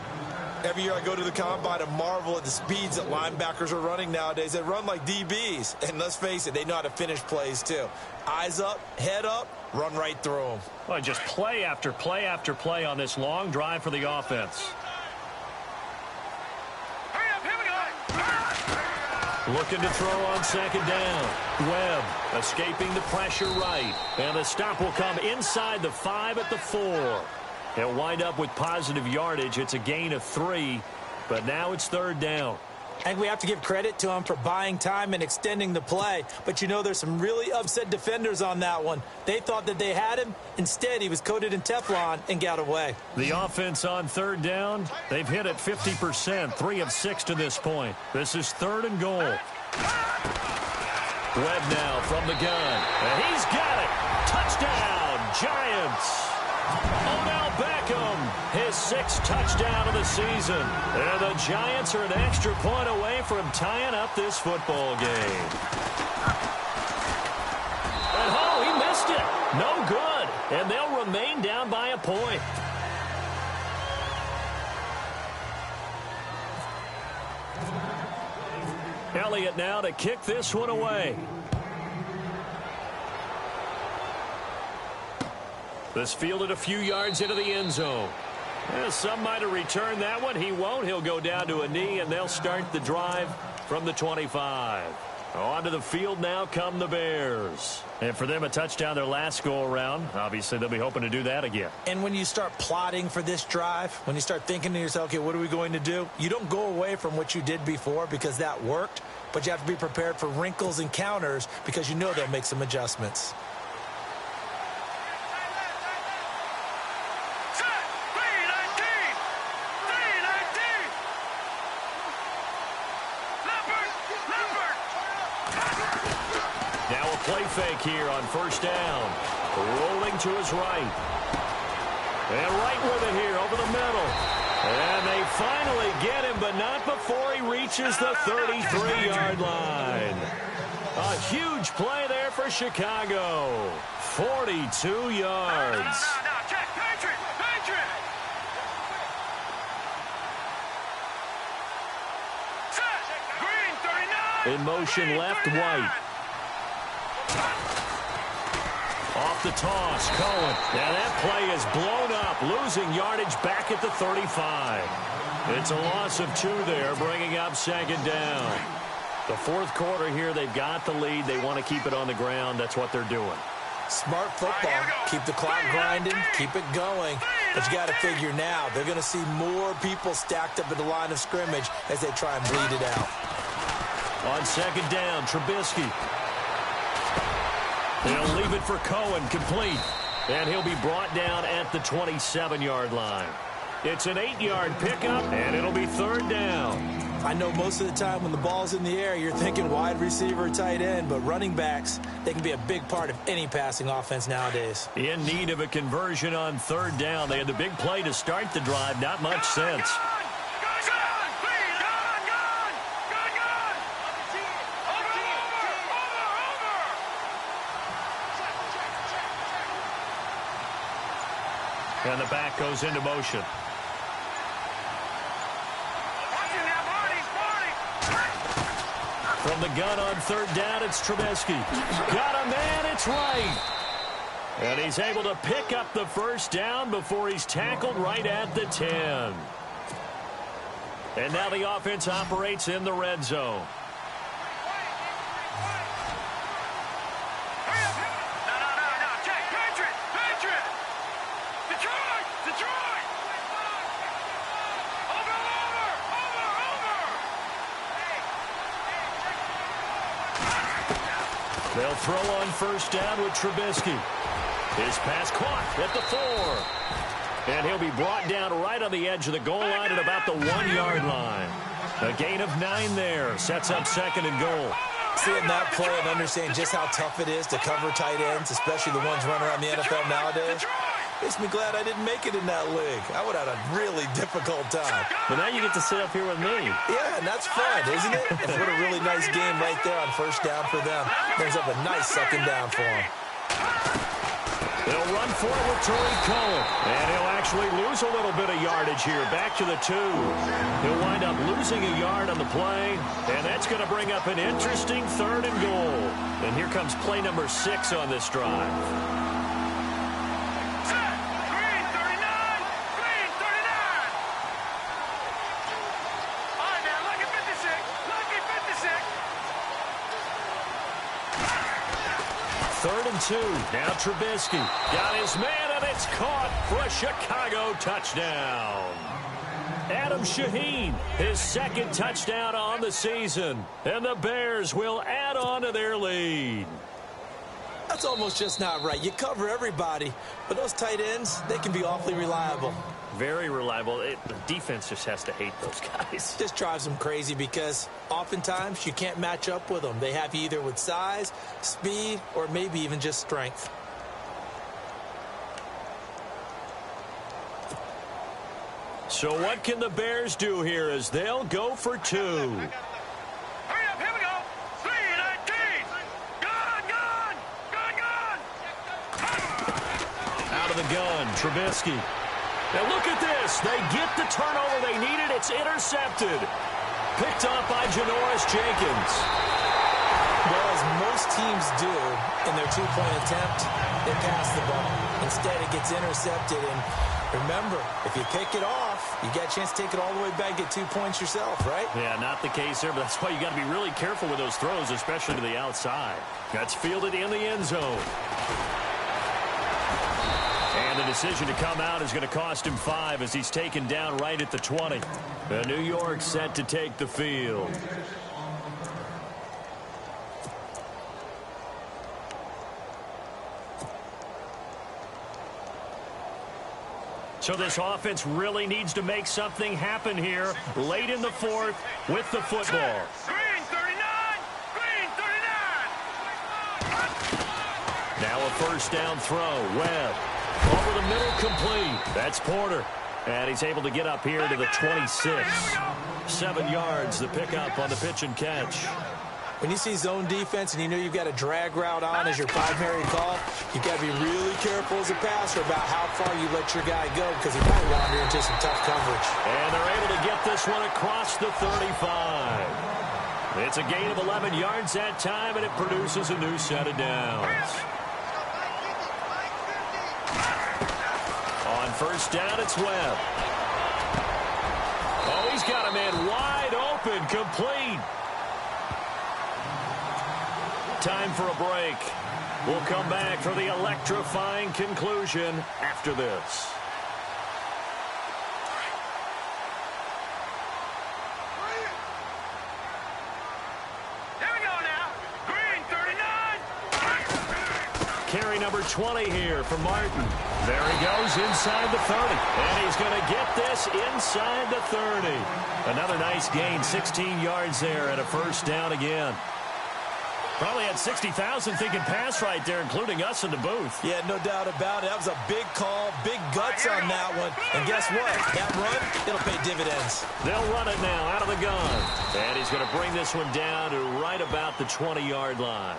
Every year I go to the combine and marvel at the speeds that linebackers are running nowadays. They run like DBs. And let's face it, they know how to finish plays too. Eyes up, head up, run right through them. Well, just play after play after play on this long drive for the offense. Looking to throw on 2nd down. Webb escaping the pressure right. And the stop will come inside the 5 at the 4. He'll wind up with positive yardage. It's a gain of 3, but now it's 3rd down. And we have to give credit to him for buying time and extending the play. But, you know, there's some really upset defenders on that one. They thought that they had him. Instead, he was coated in Teflon and got away. The offense on 3rd down, they've hit it 50%, 3 of 6 to this point. This is 3rd and goal. Webb now from the gun. And he's got it. Touchdown, Giants. Odell Beckham, his 6th touchdown of the season. And the Giants are an extra point away from tying up this football game. And oh, he missed it. No good. And they'll remain down by a point. Elliott now to kick this one away. This fielded a few yards into the end zone. Some might have returned that one. He won't. He'll go down to a knee, and they'll start the drive from the 25. Onto the field now come the Bears. And for them, a touchdown their last go-around. Obviously, they'll be hoping to do that again. And when you start plotting for this drive, when you start thinking to yourself, okay, what are we going to do? You don't go away from what you did before because that worked, but you have to be prepared for wrinkles and counters because you know they'll make some adjustments. Play fake here on 1st down. Rolling to his right. And right with it here over the middle. And they finally get him, but not before he reaches the 33-yard line. A huge play there for Chicago. 42 yards. In motion left, White. Off the toss, Cohen. And that play is blown up, losing yardage back at the 35. It's a loss of 2 there, bringing up 2nd down. The 4th quarter here, they've got the lead. They want to keep it on the ground. That's what they're doing. Smart football. Keep the clock grinding, keep it going. But you got to figure now, they're going to see more people stacked up at the line of scrimmage as they try and bleed it out. On 2nd down, Trubisky. They'll leave it for Cohen, complete. And he'll be brought down at the 27-yard line. It's an 8-yard pickup, and it'll be third down. I know most of the time when the ball's in the air, you're thinking wide receiver or tight end, but running backs, they can be a big part of any passing offense nowadays. In need of a conversion on third down. They had the big play to start the drive. Not much sense. And the back goes into motion. From the gun on third down, it's Trubisky. Got a man, it's right. And he's able to pick up the first down before he's tackled right at the 10. And now the offense operates in the red zone. They'll throw on first down with Trubisky. His pass caught at the 4. And he'll be brought down right on the edge of the goal line at about the 1-yard line. A gain of 9 there. Sets up second and goal. Seeing that play and understanding just how tough it is to cover tight ends, especially the ones running around the NFL nowadays, makes me glad I didn't make it in that league. I would have had a really difficult time. But now you get to sit up here with me. Yeah, and that's fun, isn't it? And what a really nice game right there on first down for them. Brings up a nice second down for them. They'll run for it with Tariq Cohen. And he'll actually lose a little bit of yardage here. Back to the 2. He'll wind up losing a yard on the play. And that's going to bring up an interesting third and goal. And here comes play number 6 on this drive. Third and 2. Now Trubisky got his man, and it's caught for a Chicago touchdown. Adam Shaheen, his second touchdown on the season. And the Bears will add on to their lead. That's almost just not right. You cover everybody, but those tight ends, they can be awfully reliable. Very reliable. The defense just has to hate those guys. This drives them crazy because oftentimes you can't match up with them. They have you either with size, speed, or maybe even just strength. So what can the Bears do here as they'll go for 2? Hurry up, here we go. 3-19. Gun. Out of the gun, Trubisky. Now look at this. They get the turnover they needed. It's intercepted. Picked up by Janoris Jenkins. Well, as most teams do in their two-point attempt, they pass the ball. Instead, it gets intercepted. And remember, if you pick it off, you get a chance to take it all the way back, get 2 points yourself, right? Yeah, not the case there, but that's why you got to be really careful with those throws, especially to the outside. That's fielded in the end zone. And the decision to come out is going to cost him 5 as he's taken down right at the 20. New York set to take the field. So this offense really needs to make something happen here late in the 4th with the football. Green 39. Green 39. Now a first down throw. Webb. Over the middle, complete. That's Porter. And he's able to get up here to the 26. 7 yards, the pickup on the pitch and catch. When you see zone defense and you know you've got a drag route on as your primary call, you've got to be really careful as a passer about how far you let your guy go because he might wander into some tough coverage. And they're able to get this one across the 35. It's a gain of 11 yards that time, and it produces a new set of downs. On first down, it's Webb. Oh, he's got a man wide open, complete. Time for a break. We'll come back for the electrifying conclusion after this. Here we go now. Green 39. number 20 here for Martin. There he goes inside the 30. And he's going to get this inside the 30. Another nice gain, 16 yards there and a first down again. Probably had 60,000 thinking pass right there, including us in the booth. Yeah, no doubt about it. That was a big call, big guts on that one. And guess what? That run, it'll pay dividends. They'll run it now out of the gun. And he's going to bring this one down to right about the 20-yard line.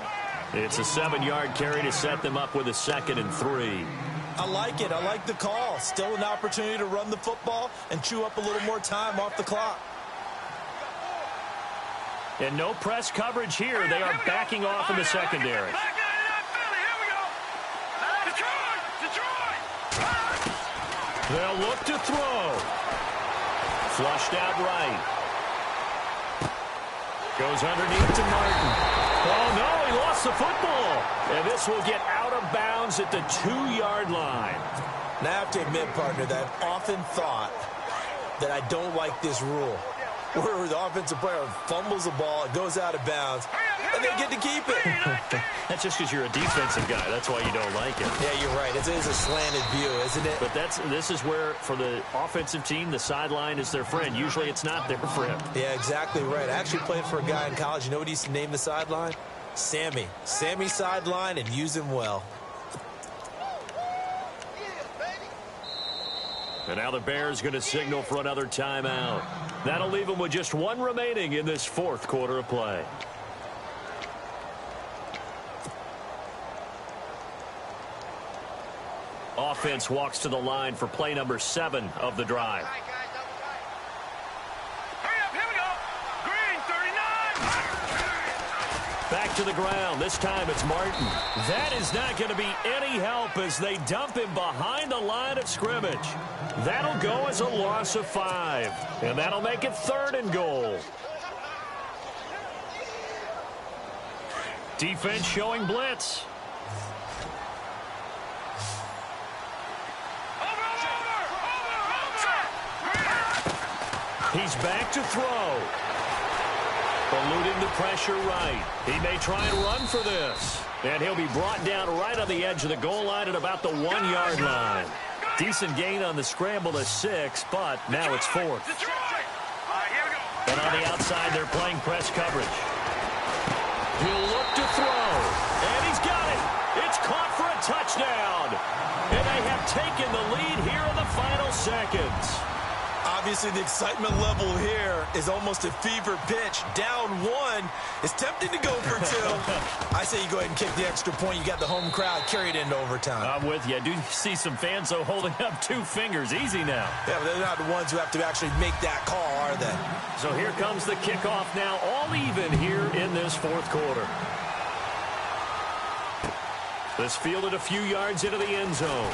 It's a 7-yard carry to set them up with a 2nd and 3. I like it. I like the call. Still an opportunity to run the football and chew up a little more time off the clock. And no press coverage here. They are backing off in the secondary. They'll look to throw. Flushed out right. Goes underneath to Martin. Oh, no, he lost the football. And this will get out of bounds at the 2-yard line. Now, I have to admit, partner, that I've often thought that I don't like this rule, where the offensive player fumbles the ball, it goes out of bounds, and they get to keep it. That's just because you're a defensive guy. That's why you don't like it. Yeah, you're right. It is a slanted view, isn't it? But this is where, for the offensive team, the sideline is their friend. Usually it's not their friend. Yeah, exactly right. I actually played for a guy in college. You know what he used to name the sideline? Sammy. Sammy sideline, and use him well. And now the Bears going to signal for another timeout. That'll leave them with just one remaining in this 4th quarter of play. Offense walks to the line for play number 7 of the drive. Back to the ground. This time it's Martin. That is not going to be any help as they dump him behind the line of scrimmage. That'll go as a loss of 5. And that'll make it 3rd and goal. Defense showing blitz. He's back to throw. Eluding the pressure right. He may try and run for this. And he'll be brought down right on the edge of the goal line at about the 1-yard line. Decent gain on the scramble to 6, but now it's 4th. And on the outside, they're playing press coverage. He'll look to throw. And he's got it. It's caught for a touchdown. And they have taken the lead here in the final seconds. Obviously, the excitement level here is almost a fever pitch. Down 1 is tempting to go for 2. I say you go ahead and kick the extra point. You got the home crowd carried into overtime. I'm with you. I do see some fans, though, holding up 2 fingers. Easy now. Yeah, but they're not the ones who have to actually make that call, are they? So here comes the kickoff now, all even here in this 4th quarter. This fielded a few yards into the end zone.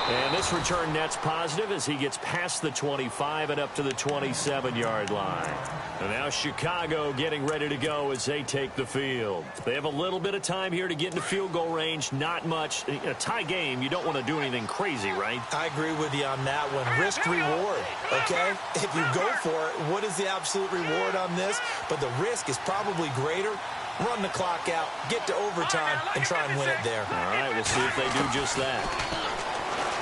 And this return net's positive as he gets past the 25 and up to the 27-yard line. And now Chicago getting ready to go as they take the field. They have a little bit of time here to get into field goal range. Not much. In a tie game, you don't want to do anything crazy, right? I agree with you on that one. Risk-reward, okay? If you go for it, what is the absolute reward on this? But the risk is probably greater. Run the clock out, get to overtime, and try and win it there. All right, we'll see if they do just that.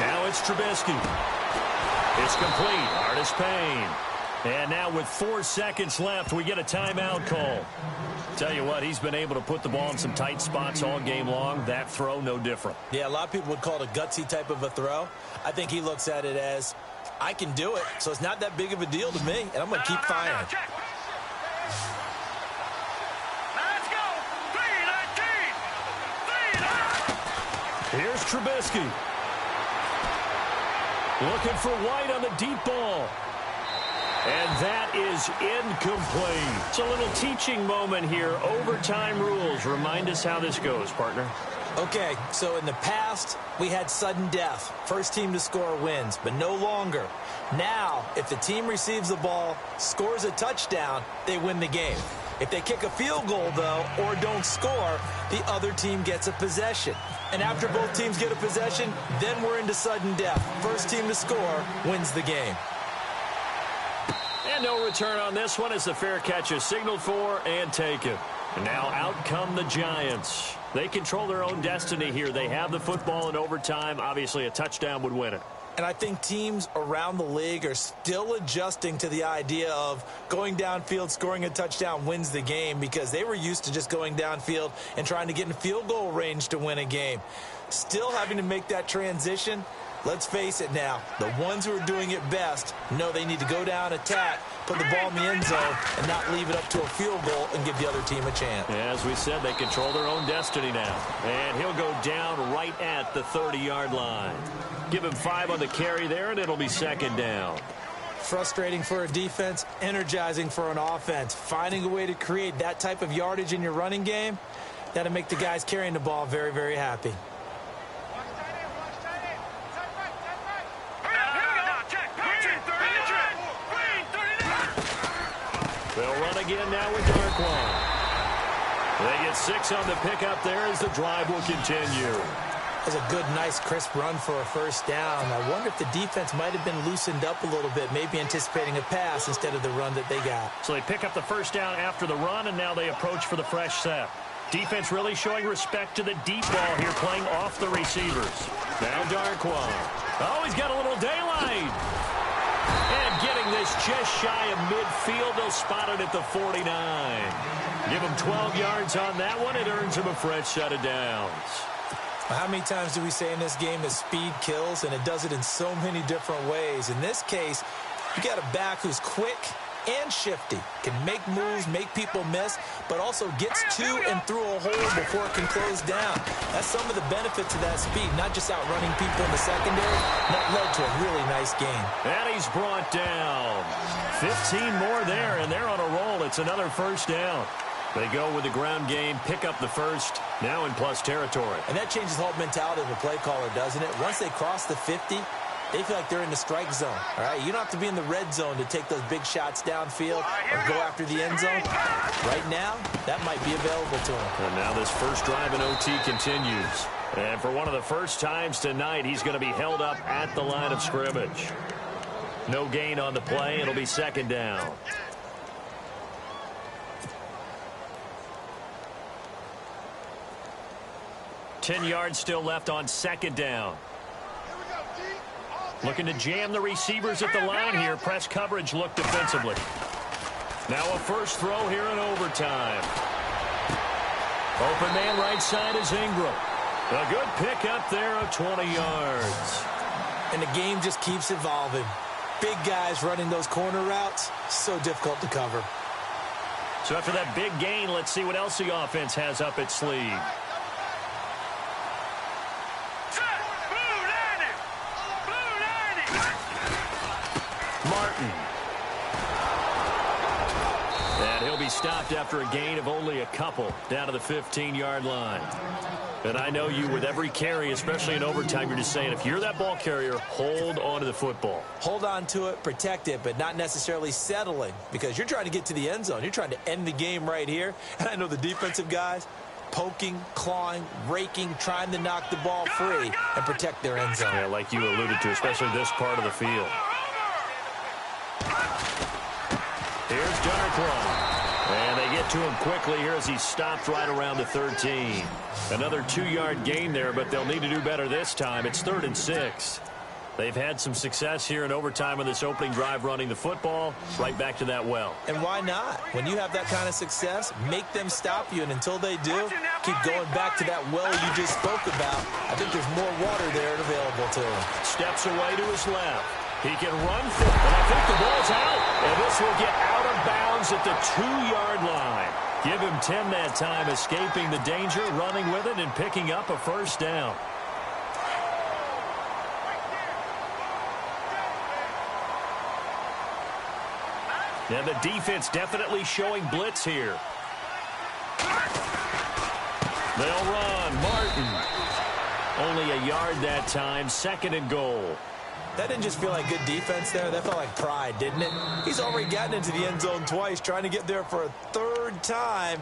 Now it's Trubisky. It's complete. Artis Payne. And now with 4 seconds left, we get a timeout call. Tell you what, he's been able to put the ball in some tight spots all game long. That throw, no different. Yeah, a lot of people would call it a gutsy type of a throw. I think he looks at it as, I can do it, so it's not that big of a deal to me, and I'm going to keep firing. Let's go. 3-19. Here's Trubisky. Looking for White on the deep ball. And that is incomplete. It's a little teaching moment here. Overtime rules. Remind us how this goes, partner. Okay, so in the past, we had sudden death. First team to score wins, but no longer. Now, if the team receives the ball, scores a touchdown, they win the game. If they kick a field goal, though, or don't score, the other team gets a possession. And after both teams get a possession, then we're into sudden death. First team to score wins the game. And no return on this one as the fair catch is signaled for and taken. And now out come the Giants. They control their own destiny here. They have the football in overtime. Obviously, a touchdown would win it. And I think teams around the league are still adjusting to the idea of going downfield, scoring a touchdown wins the game, because they were used to just going downfield and trying to get in field goal range to win a game. Still having to make that transition. Let's face it now, the ones who are doing it best know they need to go down, attack, put the ball in the end zone, and not leave it up to a field goal and give the other team a chance. As we said, they control their own destiny now. And he'll go down right at the 30-yard line. Give him 5 on the carry there, and it'll be second down. Frustrating for a defense, energizing for an offense. Finding a way to create that type of yardage in your running game, that'll make the guys carrying the ball very, very happy. They'll run again now with Darkwan. They get 6 on the pickup there as the drive will continue. That's a good, nice, crisp run for a first down. I wonder if the defense might have been loosened up a little bit, maybe anticipating a pass instead of the run that they got. So they pick up the first down after the run, and now they approach for the fresh set. Defense really showing respect to the deep ball here, playing off the receivers. Now Darkwan. Oh, he's got a little daylight. And getting this just shy of midfield, they'll spot it at the 49. Give him 12 yards on that one. It earns him a fresh set of downs. How many times do we say in this game that speed kills, and it does it in so many different ways? In this case, you got a back who's quick and shifty, can make moves, make people miss, but also gets to and through a hole before it can close down. That's some of the benefits of that speed, not just outrunning people in the secondary. That led to a really nice game. And he's brought down. 15 more there, and they're on a roll. It's another first down. They go with the ground game, pick up the first, now in plus territory. And that changes the whole mentality of a play caller, doesn't it? Once they cross the 50, they feel like they're in the strike zone. All right, you don't have to be in the red zone to take those big shots downfield or go after the end zone. Right now, that might be available to him. And now this first drive in OT continues. And for one of the first times tonight, he's going to be held up at the line of scrimmage. No gain on the play. It'll be second down. Ten yards still left on second down. Looking to jam the receivers at the line here. Press coverage look defensively. Now a first throw here in overtime. Open man right side is Ingram. A good pick up there of 20 yards. And the game just keeps evolving. Big guys running those corner routes, so difficult to cover. So after that big gain, let's see what else the offense has up its sleeve. Martin. And he'll be stopped after a gain of only a couple down to the 15-yard line. And I know you, with every carry, especially in overtime, you're just saying, if you're that ball carrier, hold on to the football. Hold on to it, protect it, but not necessarily settling, because you're trying to get to the end zone. You're trying to end the game right here. And I know the defensive guys poking, clawing, raking, trying to knock the ball free and protect their end zone. Yeah, like you alluded to, especially this part of the field. Here's Darkwan. And they get to him quickly here as he stopped right around the 13. Another 2-yard gain there, but they'll need to do better this time. It's 3rd and 6. They've had some success here in overtime on this opening drive running the football. Right back to that well. And why not? When you have that kind of success, make them stop you. And until they do, keep going back to that well you just spoke about. I think there's more water there available to him. Steps away to his left. He can run for it, and I think the ball's out. And this will get out of bounds at the 2-yard line. Give him 10 that time, escaping the danger, running with it, and picking up a first down. And the defense definitely showing blitz here. They'll run. Martin. Only a yard that time, 2nd and goal. That didn't just feel like good defense there. That felt like pride, didn't it? He's already gotten into the end zone twice, trying to get there for a 3rd time.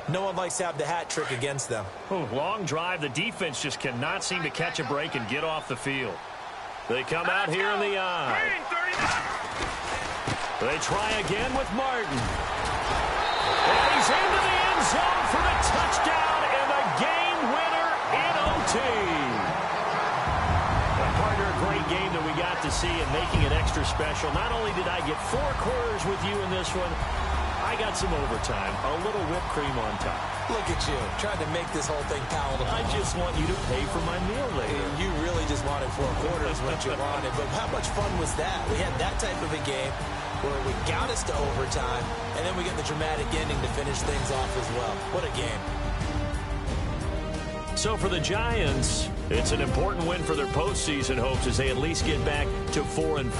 No one likes to have the hat trick against them. Ooh, long drive. The defense just cannot seem to catch a break and get off the field. They come out here in the eye. They try again with Martin. And he's into the end zone for the touchdown, and the game Partner, a great game that we got to see and making it extra special. Not only did I get 4 quarters with you in this one, I got some overtime, a little whipped cream on top. Look at you, trying to make this whole thing palatable. I just want you to pay for my meal later. You really just wanted 4 quarters what you wanted, but how much fun was that? We had that type of a game where we got us to overtime, and then we get the dramatic ending to finish things off as well. What a game. So for the Giants, it's an important win for their postseason hopes as they at least get back to 4-5.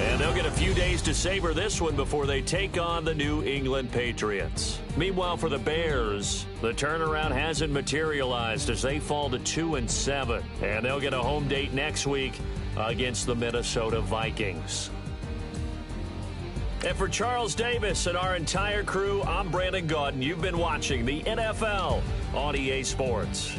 And they'll get a few days to savor this one before they take on the New England Patriots. Meanwhile, for the Bears, the turnaround hasn't materialized as they fall to 2-7. And they'll get a home date next week against the Minnesota Vikings. And for Charles Davis and our entire crew, I'm Brandon Gaudin. You've been watching the NFL on EA Sports.